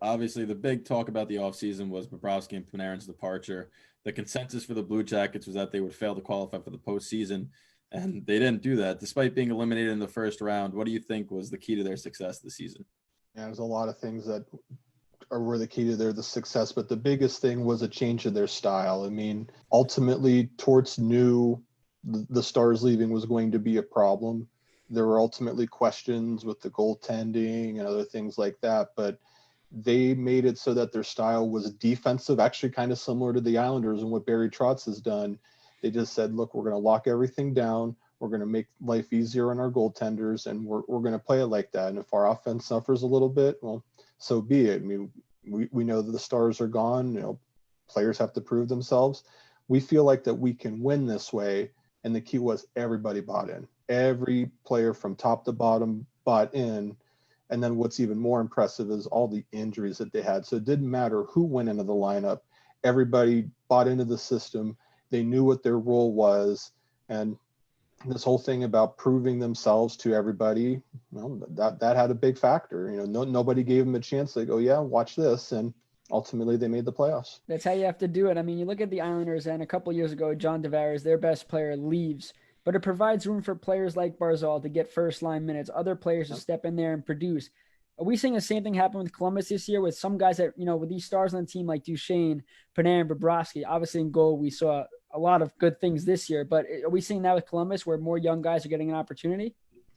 Obviously, the big talk about the offseason was Bobrovsky and Panarin's departure. The consensus for the Blue Jackets was that they would fail to qualify for the postseason, and they didn't do that, despite being eliminated in the first round. What do you think was the key to their success this season? Yeah, there's a lot of things that were the key to the success, but the biggest thing was a change in their style. I mean, ultimately, Torts knew the Stars leaving was going to be a problem. There were ultimately questions with the goaltending and other things like that, but they made it so that their style was defensive, actually kind of similar to the Islanders and what Barry Trotz has done. They just said, look, we're going to lock everything down. We're going to make life easier on our goaltenders, and we're going to play it like that. And if our offense suffers a little bit, well, so be it. I mean, we know that the Stars are gone. You know, players have to prove themselves. We feel like that we can win this way. And the key was everybody bought in. Every player from top to bottom bought in. And then what's even more impressive is all the injuries that they had. So it didn't matter who went into the lineup. Everybody bought into the system. They knew what their role was. And this whole thing about proving themselves to everybody, well, that had a big factor. You know, nobody gave them a chance. They go, yeah, watch this. And ultimately they made the playoffs. That's how you have to do it. I mean, you look at the Islanders, and a couple years ago, John Tavares, their best player, leaves. But it provides room for players like Barzal to get first-line minutes, other players to step in there and produce. Are we seeing the same thing happen with Columbus this year with some guys that, you know, with these stars on the team like Duchesne, Panarin, Bobrovsky? Obviously in goal, we saw a lot of good things this year. But are we seeing that with Columbus where more young guys are getting an opportunity?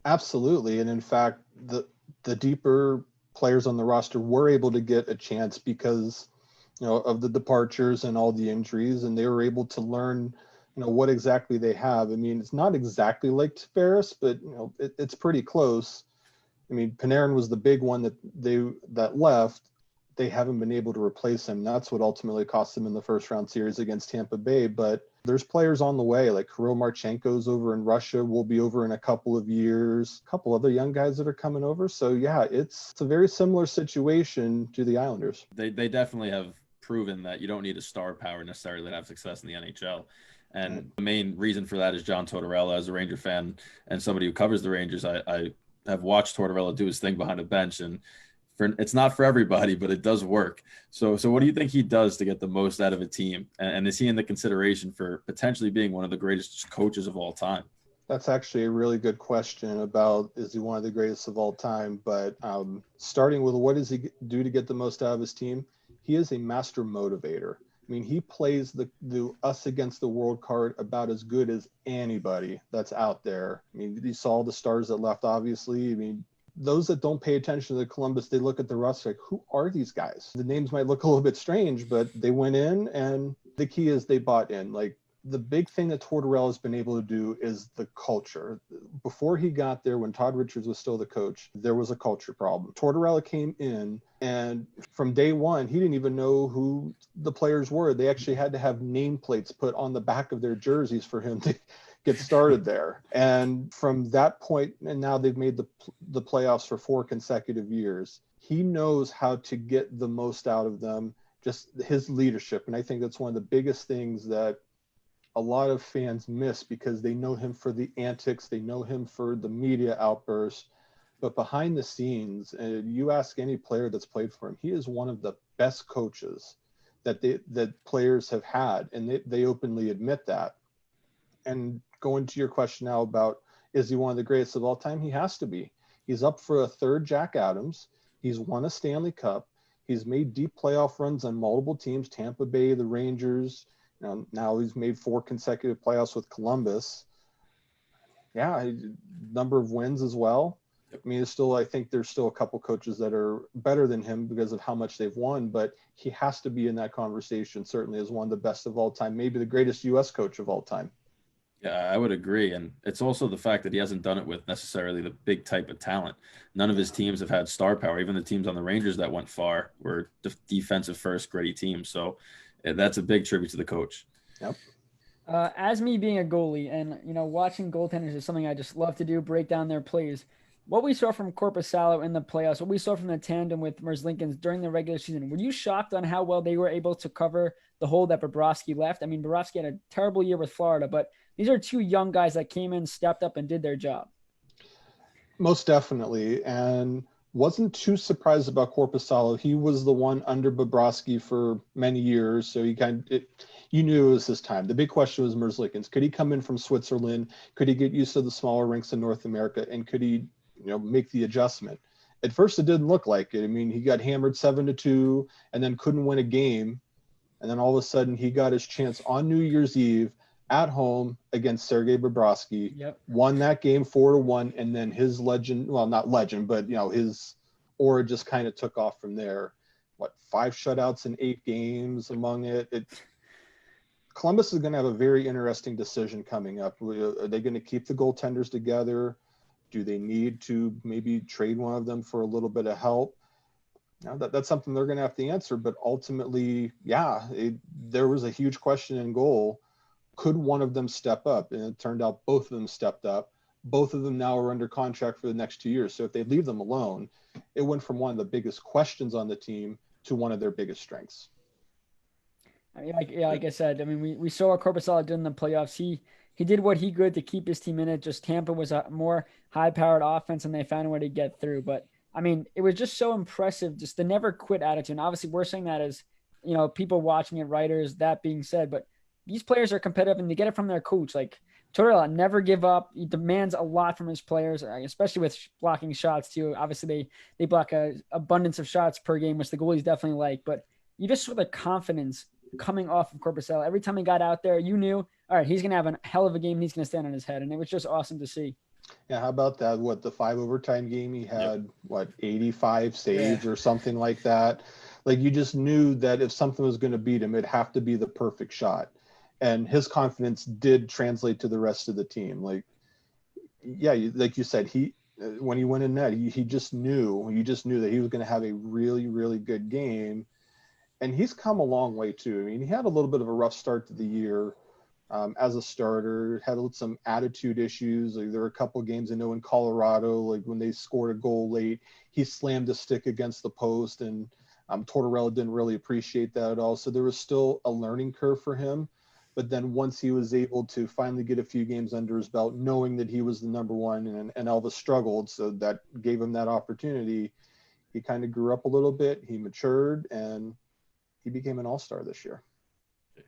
Absolutely. And in fact, the deeper players on the roster were able to get a chance because, you know, of the departures and all the injuries, and they were able to learn, you know, what exactly they have. I mean, it's not exactly like Tavares, but, you know, it's pretty close. I mean, Panarin was the big one that left. They haven't been able to replace him. That's what ultimately cost them in the first round series against Tampa Bay. But there's players on the way, like Kirill Marchenko's over in Russia, will be over in a couple of years, a couple other young guys that are coming over. So yeah, it's a very similar situation to the Islanders. They definitely have proven that you don't need a star power necessarily to have success in the NHL. And the main reason for that is John Tortorella. As a Ranger fan and somebody who covers the Rangers, I have watched Tortorella do his thing behind a bench, and it's not for everybody, but it does work. So what do you think he does to get the most out of a team? And is he in the consideration for potentially being one of the greatest coaches of all time? That's actually a really good question about, is he one of the greatest of all time? But starting with what does he do to get the most out of his team? He is a master motivator. I mean, he plays the us against the world card about as good as anybody that's out there. I mean, you saw the stars that left, obviously. I mean, those that don't pay attention to the Columbus, they look at the roster like, who are these guys? The names might look a little bit strange, but they went in, and the key is they bought in. Like, the big thing that Tortorella has been able to do is the culture. Before he got there, when Todd Richards was still the coach, there was a culture problem. Tortorella came in, and from day one, he didn't even know who the players were. They actually had to have nameplates put on the back of their jerseys for him to get started there. And from that point, and now they've made the playoffs for 4 consecutive years. He knows how to get the most out of them, just his leadership. And I think that's one of the biggest things that a lot of fans miss, because they know him for the antics, they know him for the media outbursts, but behind the scenes, you ask any player that's played for him, he is one of the best coaches that players have had, and they openly admit that. And going to your question now about, is he one of the greatest of all time? He has to be. He's up for a third Jack Adams. He's won a Stanley Cup. He's made deep playoff runs on multiple teams, Tampa Bay, the Rangers. Now he's made 4 consecutive playoffs with Columbus. Yeah, number of wins as well. I mean, I think there's still a couple coaches that are better than him because of how much they've won, but he has to be in that conversation, certainly as one of the best of all time, maybe the greatest U.S. coach of all time. Yeah, I would agree. And it's also the fact that he hasn't done it with necessarily the big type of talent. None of his teams have had star power. Even the teams on the Rangers that went far were defensive first, gritty teams. So that's a big tribute to the coach. Yep. As me being a goalie and, you know, watching goaltenders is something I just love to do, break down their plays. What we saw from Korpisalo in the playoffs, what we saw from the tandem with Merzlikins during the regular season, were you shocked on how well they were able to cover the hole that Bobrovsky left? I mean, Bobrovsky had a terrible year with Florida, but these are 2 young guys that came in, stepped up, and did their job. Most definitely. And Wasn't too surprised about Korpisalo. He was the one under Bobrovsky for many years, so you knew it was his time. The big question was Merzlikins. Could he come in from Switzerland? Could he get used to the smaller rinks in North America? And could he, make the adjustment? At first, it didn't look like it. I mean, he got hammered 7-2 and then couldn't win a game. And then all of a sudden, he got his chance on New Year's Eve at home against Sergei Bobrovsky. Yep. Won that game 4-1, and then his legend, well, not legend, but his aura just kind of took off from there. 5 shutouts in 8 games among it. Columbus is going to have a very interesting decision coming up. Are they going to keep the goaltenders together? Do they need to maybe trade one of them for a little bit of help? Now that's something they're going to have to answer. But ultimately, there was a huge question in goal. Could one of them step up? And it turned out both of them stepped up. Both of them now are under contract for the next 2 years. So if they leave them alone, it went from one of the biggest questions on the team to one of their biggest strengths. I mean, like I said, I mean, we saw what Korpisalo did in the playoffs. He did what he could to keep his team in it. Just Tampa was a more high-powered offense, and they found a way to get through. But, I mean, it was just so impressive, just the never-quit attitude. And obviously, we're saying that as, people watching it, writers, that being said. But these players are competitive, and they get it from their coach. Like, Tortorella, never give up. He demands a lot from his players, especially with blocking shots, too. Obviously, they block an abundance of shots per game, which the goalies definitely like. But you just saw the confidence coming off of Korpisalo. Every time he got out there, you knew, all right, he's going to have a hell of a game. He's going to stand on his head. And it was just awesome to see. Yeah, how about that? The 5 overtime game, he had, 85 saves or something like that. Like, you just knew that if something was going to beat him, it'd have to be the perfect shot. And his confidence did translate to the rest of the team. Like you said, when he went in net, you just knew that he was going to have a really, really good game. And he's come a long way too. I mean, he had a little bit of a rough start to the year as a starter, had some attitude issues. Like, there were a couple of games I know in Colorado, like when they scored a goal late, he slammed a stick against the post, and Tortorella didn't really appreciate that at all. So there was still a learning curve for him. But then once he was able to finally get a few games under his belt, knowing that he was the number one and Elvis struggled, so that gave him that opportunity, he kind of grew up a little bit. He matured, and he became an all-star this year.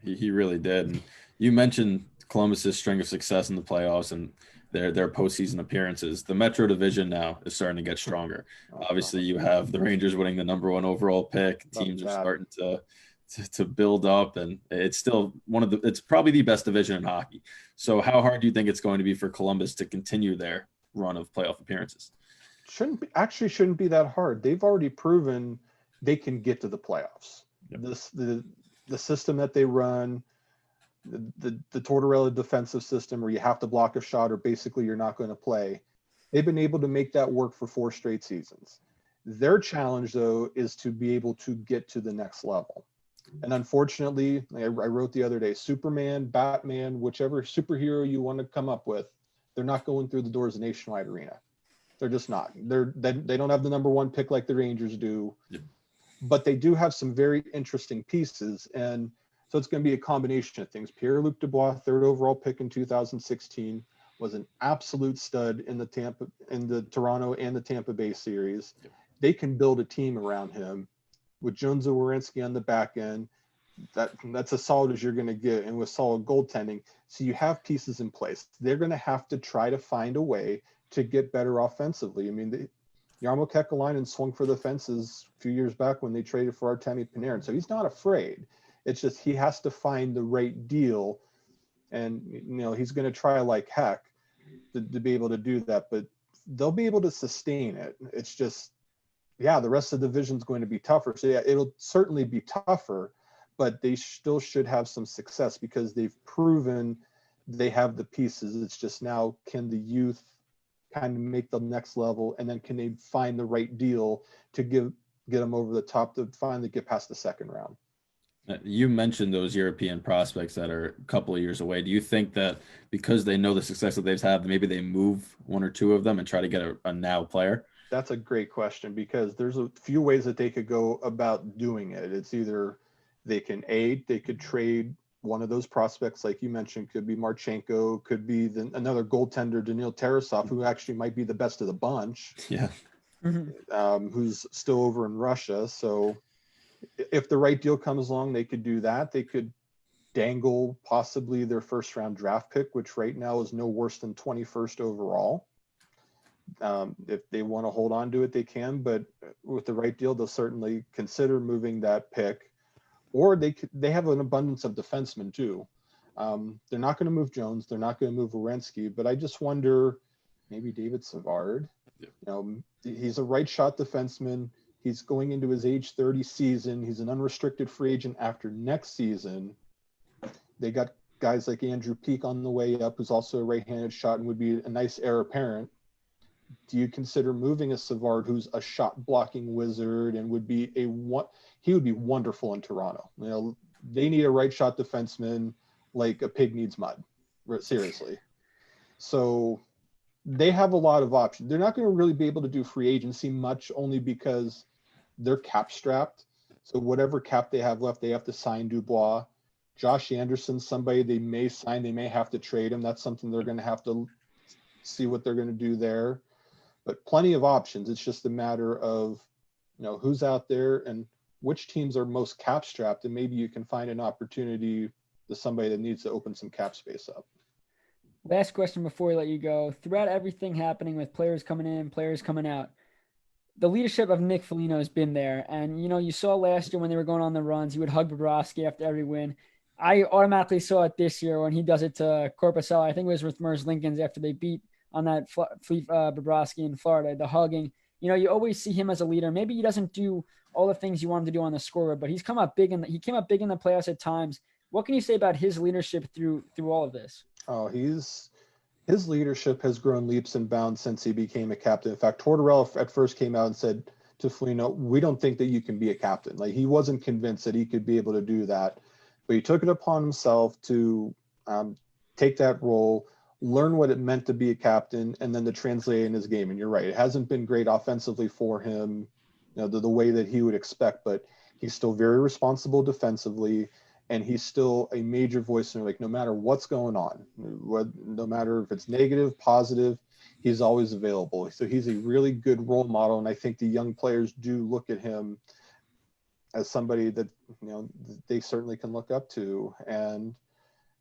He really did. And you mentioned Columbus's string of success in the playoffs and their postseason appearances. The Metro Division now is starting to get stronger. Obviously, you have the Rangers winning the number 1 overall pick. Teams are starting to build up, and it's still it's probably the best division in hockey. So how hard do you think it's going to be for Columbus to continue their run of playoff appearances? Shouldn't be that hard. They've already proven they can get to the playoffs. Yep. The system that they run, the Tortorella defensive system, where you have to block a shot or basically you're not going to play, they've been able to make that work for 4 straight seasons. Their challenge, though, is to be able to get to the next level. And unfortunately, I wrote the other day, Superman, Batman, whichever superhero you want to come up with, they're not going through the doors of Nationwide Arena. They're just not. They don't have the number 1 pick like the Rangers do. Yep. But they do have some very interesting pieces. And so it's going to be a combination of things. Pierre-Luc Dubois, 3rd overall pick in 2016, was an absolute stud in the Toronto and the Tampa Bay series. Yep. They can build a team around him. With Jones and Werenski on the back end, that's as solid as you're going to get, and with solid goaltending. So you have pieces in place. They're going to have to try to find a way to get better offensively. I mean, Jarmo Kekalainen swung for the fences a few years back when they traded for Artemi Panarin. So he's not afraid. It's just he has to find the right deal, and he's going to try like heck to be able to do that. But they'll be able to sustain it. It's just, the rest of the division is going to be tougher. So it'll certainly be tougher, but they still should have some success because they've proven they have the pieces. It's just now, can the youth kind of make the next level, and then can they find the right deal to get them over the top to finally get past the second round? You mentioned those European prospects that are a couple of years away. Do you think that because they know the success that they've had, maybe they move 1 or 2 of them and try to get a now player? That's a great question, because there's a few ways that they could go about doing it. It's either they could trade one of those prospects, like you mentioned, could be Marchenko, could be another goaltender, Daniil Tarasov, who actually might be the best of the bunch. Yeah. who's still over in Russia. So if the right deal comes along, they could do that. They could dangle possibly their first round draft pick, which right now is no worse than 21st overall. If they want to hold on to it, they can, but with the right deal, they'll certainly consider moving that pick. Or they have an abundance of defensemen too. They're not going to move Jones. They're not going to move Werenski, but I just wonder, maybe David Savard. He's a right shot defenseman. He's going into his age 30 season. He's an unrestricted free agent after next season. They got guys like Andrew Peak on the way up, who's also a right-handed shot and would be a nice heir apparent. Do you consider moving a Savard, who's a shot blocking wizard and would be he would be wonderful in Toronto? They need a right shot defenseman like a pig needs mud, seriously. So they have a lot of options. They're not going to really be able to do free agency much, only because they're cap strapped. So whatever cap they have left, they have to sign Dubois. Josh Anderson, somebody they may sign, they may have to trade him. That's something they're going to have to see what they're going to do there. But plenty of options. It's just a matter of, who's out there and which teams are most cap strapped, and maybe you can find an opportunity to somebody that needs to open some cap space up. Last question before we let you go. Throughout everything happening with players coming in, players coming out, the leadership of Nick Foligno has been there. And, you saw last year when they were going on the runs, he would hug Bobrovsky after every win. I automatically saw it this year when he does it to Korpisalo. I think it was with Merz Lincolns after they beat on that Bobrovsky in Florida, the hugging. You always see him as a leader. Maybe he doesn't do all the things you want him to do on the scoreboard, but he came up big in the playoffs at times. What can you say about his leadership through all of this? Oh, his leadership has grown leaps and bounds since he became a captain. In fact, Tortorella at first came out and said to Foligno, "We don't think that you can be a captain." Like, he wasn't convinced that he could be able to do that, but he took it upon himself to take that role, learn what it meant to be a captain, and then to translate it in his game. And you're right, it hasn't been great offensively for him, the way that he would expect, but he's still very responsible defensively. And he's still a major voice in, no matter what's going on, no matter if it's negative, positive, he's always available. So he's a really good role model. And I think the young players do look at him as somebody that, they certainly can look up to. And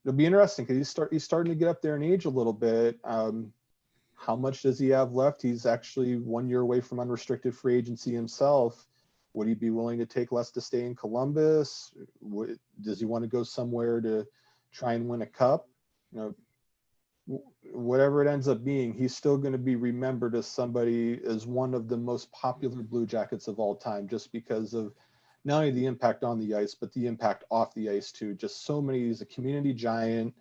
it'll be interesting because he's starting to get up there in age a little bit. How much does he have left? He's actually 1 year away from unrestricted free agency himself. Would he be willing to take less to stay in Columbus? Does he want to go somewhere to try and win a cup? Whatever it ends up being, he's still going to be remembered as one of the most popular Blue Jackets of all time, just because of not only the impact on the ice, but the impact off the ice too. Just so many. He's a community giant.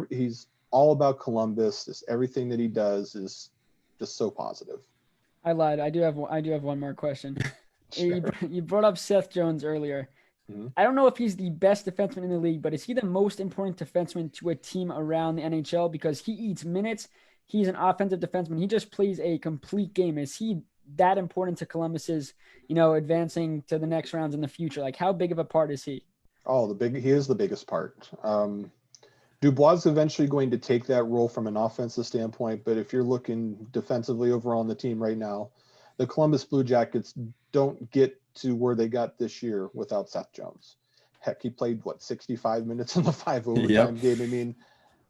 He's all about Columbus. Just everything that he does is just so positive. I lied. I do have one more question. Sure. You brought up Seth Jones earlier. Mm-hmm. I don't know if he's the best defenseman in the league, but is he the most important defenseman to a team around the NHL? Because he eats minutes. He's an offensive defenseman. He just plays a complete game. Is he that important to Columbus's, advancing to the next rounds in the future? Like, how big of a part is he? He is the biggest part. Dubois is eventually going to take that role from an offensive standpoint, but if you're looking defensively overall on the team right now, the Columbus Blue Jackets don't get to where they got this year without Seth Jones. Heck, he played 65 minutes in the 5 overtime game. I mean,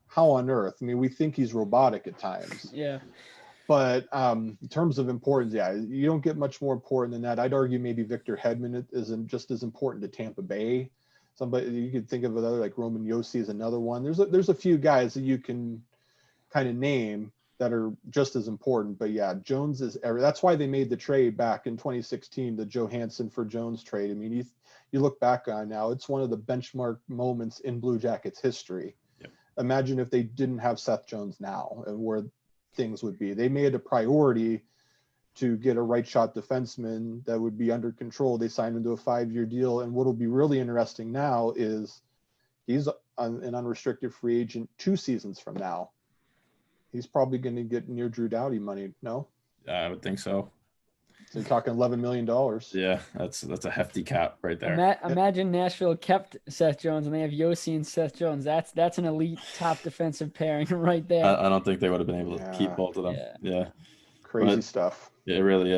how on earth? I mean, we think he's robotic at times. Yeah. But in terms of importance, you don't get much more important than that. I'd argue maybe Victor Hedman isn't just as important to Tampa Bay. Somebody you could think of another, like Roman Josi is another one. There's a few guys that you can kind of name that are just as important. But Jones is that's why they made the trade back in 2016, the Johansson for Jones trade. I mean, you look back on now, it's one of the benchmark moments in Blue Jackets history. Yep. Imagine if they didn't have Seth Jones now and where things would be. They made a priority to get a right shot defenseman that would be under control. They signed him to a 5-year deal. And what'll be really interesting now is he's an unrestricted free agent 2 seasons from now. He's probably going to get near Drew Doughty money. No? I would think so. So you're talking $11 million. Yeah, that's a hefty cap right there. Imagine Nashville kept Seth Jones and they have Josi and Seth Jones. That's an elite top defensive pairing right there. I don't think they would have been able to keep both of them. Yeah. Crazy stuff. It really is.